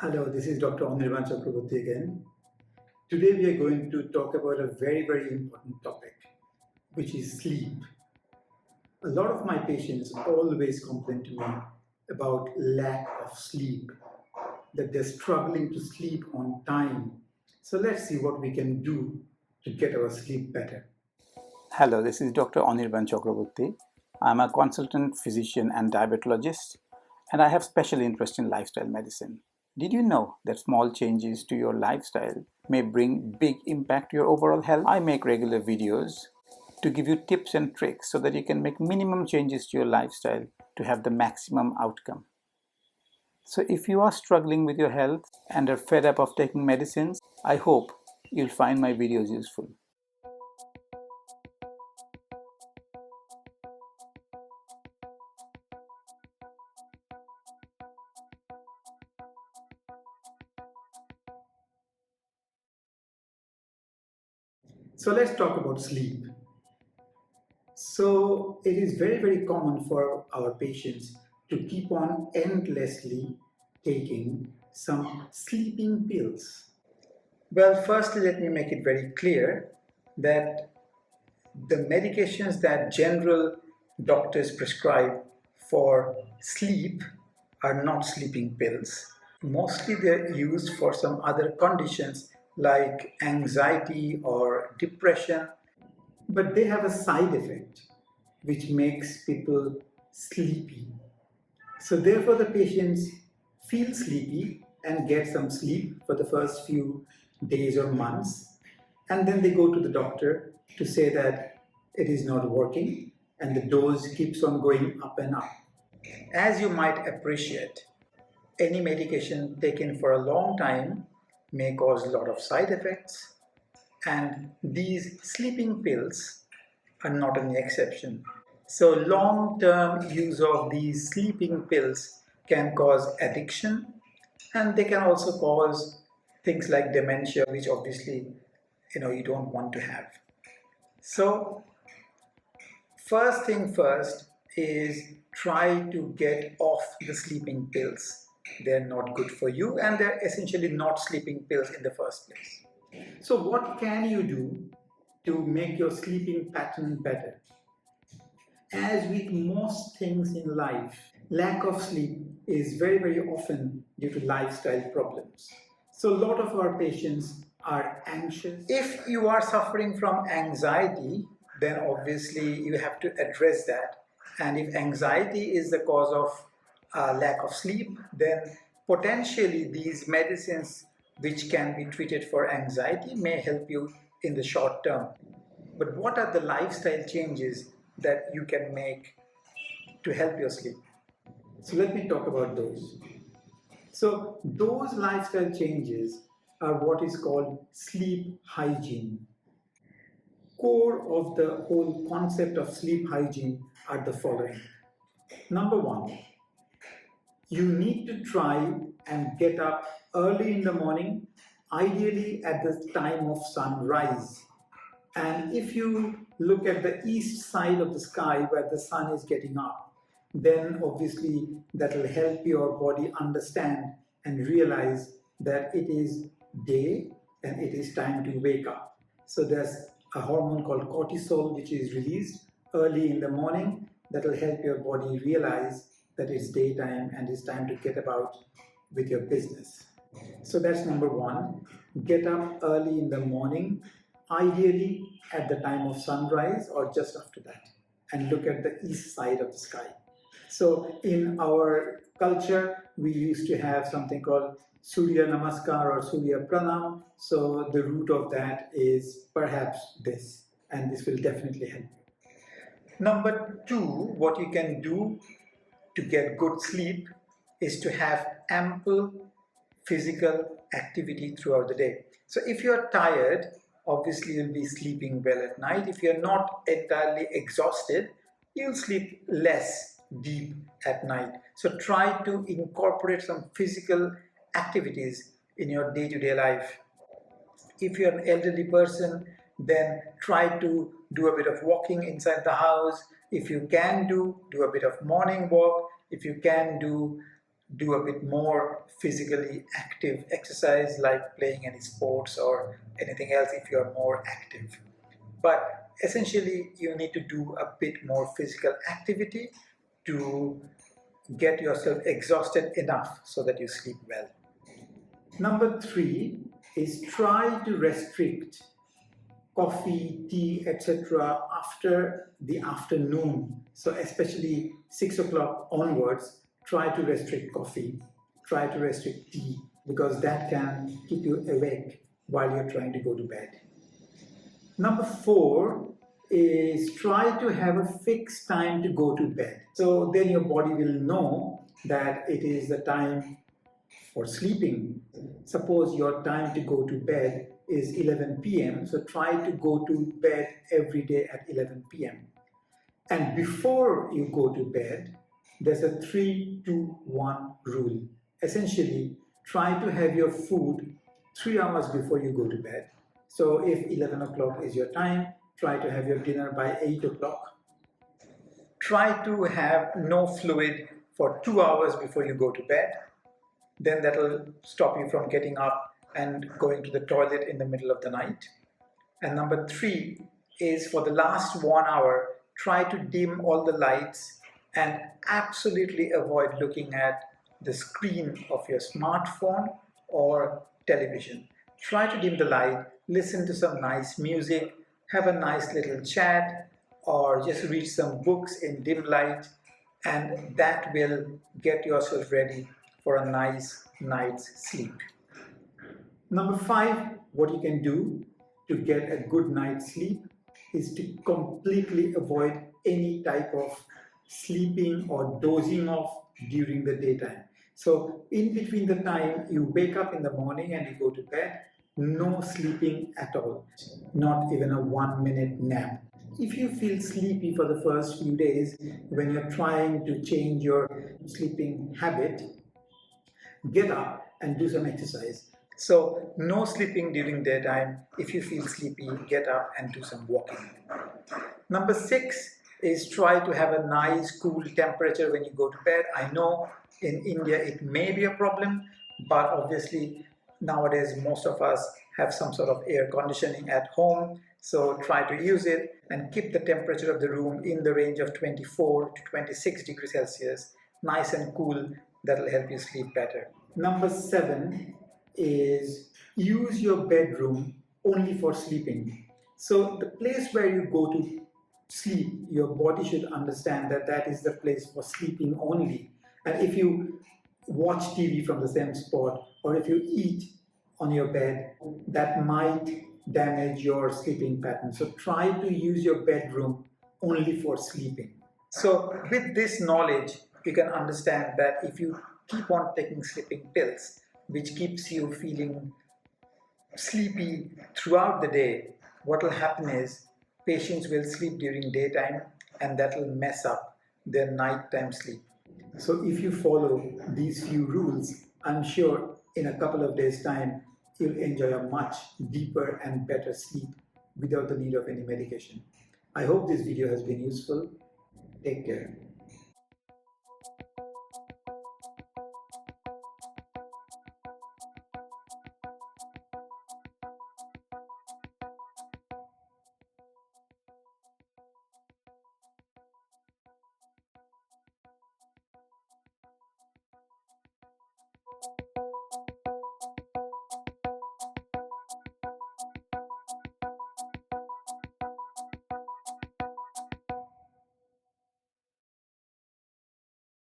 Hello, this is Dr. Anirban Chakraborty again. Today we are going to talk about a very important topic, which is sleep. A lot of my patients always complain to me about lack of sleep, that they're struggling to sleep on time. So let's see what we can do to get our sleep better. Hello, this is Dr. Anirban Chakraborty. I'm a consultant physician and diabetologist, and I have special interest in lifestyle medicine. Did you know that small changes to your lifestyle may bring big impact to your overall health? I make regular videos to give you tips and tricks so that you can make minimum changes to your lifestyle to have the maximum outcome. So if you are struggling with your health and are fed up of taking medicines, I hope you'll find my videos useful. So let's talk about sleep. So it is very common for our patients to keep on endlessly taking some sleeping pills. Well, firstly, let me make it very clear that the medications that general doctors prescribe for sleep are not sleeping pills. Mostly they're used for some other conditions like anxiety or depression, but they have a side effect which makes people sleepy. So therefore the patients feel sleepy and get some sleep for the first few days or months, and then they go to the doctor to say that it is not working and the dose keeps on going up and up. As you might appreciate, any medication taken for a long time may cause a lot of side effects, and these sleeping pills are not an exception. So long-term use of these sleeping pills can cause addiction, and they can also cause things like dementia, which obviously you don't want to have. So first thing first is try to get off the sleeping pills. They're not good for you, and they're essentially not sleeping pills in the first place. So what can you do to make your sleeping pattern better? As with most things in life, lack of sleep is very often due to lifestyle problems. So a lot of our patients are anxious. If you are suffering from anxiety, then obviously you have to address that. And if anxiety is the cause of lack of sleep, then potentially these medicines which can be treated for anxiety may help you in the short term. But what are the lifestyle changes that you can make to help your sleep? So let me talk about those. So those lifestyle changes are what is called sleep hygiene. Core of the whole concept of sleep hygiene are the following. Number one, you need to try and get up early in the morning, ideally at the time of sunrise. And if you look at the east side of the sky where the sun is getting up, then obviously that will help your body understand and realize that it is day and it is time to wake up. So there's a hormone called cortisol which is released early in the morning that will help your body realize that it's daytime and it's time to get about with your business. So that's number one. Get up early in the morning, ideally at the time of sunrise or just after that, and look at the east side of the sky. So in our culture, we used to have something called Surya Namaskar or Surya Pranam. So the root of that is perhaps this, and this will definitely help you. Number two, what you can do to get good sleep is to have ample physical activity throughout the day. So if you're tired, obviously you'll be sleeping well at night. If you're not entirely exhausted, you'll sleep less deep at night. So try to incorporate some physical activities in your day-to-day life. If you're an elderly person, then try to do a bit of walking inside the house. If you can do a bit of morning walk. If you can do do a bit more physically active exercise like playing any sports or anything else if you are more active. But essentially, you need to do a bit more physical activity to get yourself exhausted enough so that you sleep well. Number 3 is try to restrict coffee, tea, etc. after the afternoon. So especially 6 o'clock onwards, try to restrict coffee, try to restrict tea, because that can keep you awake while you're trying to go to bed. Number 4 is try to have a fixed time to go to bed. So then your body will know that it is the time for sleeping. Suppose your time to go to bed is 11 p.m. So try to go to bed every day at 11 p.m. And before you go to bed, there's a 3-2-1 rule. Essentially, try to have your food 3 hours before you go to bed. So if 11 o'clock is your time, try to have your dinner by 8 o'clock. Try to have no fluid for 2 hours before you go to bed. Then that will stop you from getting up and going to the toilet in the middle of the night. And number 3 is for the last 1 hour, try to dim all the lights and absolutely avoid looking at the screen of your smartphone or television. Try to dim the light, listen to some nice music, have a nice little chat, or just read some books in dim light, and that will get yourself ready for a nice night's sleep. Number 5, what you can do to get a good night's sleep is to completely avoid any type of sleeping or dozing off during the daytime. So in between the time you wake up in the morning and you go to bed, no sleeping at all, not even a 1-minute nap. If you feel sleepy for the first few days when you're trying to change your sleeping habit, get up and do some exercise. So no sleeping during daytime. If you feel sleepy, get up and do some walking. Number 6 is try to have a nice cool temperature when you go to bed. I know in India it may be a problem, but obviously nowadays most of us have some sort of air conditioning at home. So try to use it and keep the temperature of the room in the range of 24 to 26 degrees Celsius, nice and cool. That will help you sleep better. Number 7 is use your bedroom only for sleeping. So the place where you go to sleep, your body should understand that that is the place for sleeping only. And if you watch TV from the same spot, or if you eat on your bed, that might damage your sleeping pattern. So try to use your bedroom only for sleeping. So with this knowledge, you can understand that if you keep on taking sleeping pills, which keeps you feeling sleepy throughout the day, what will happen is patients will sleep during daytime and that will mess up their nighttime sleep. So if you follow these few rules, I'm sure in a couple of days' time, you'll enjoy a much deeper and better sleep without the need of any medication. I hope this video has been useful. Take care.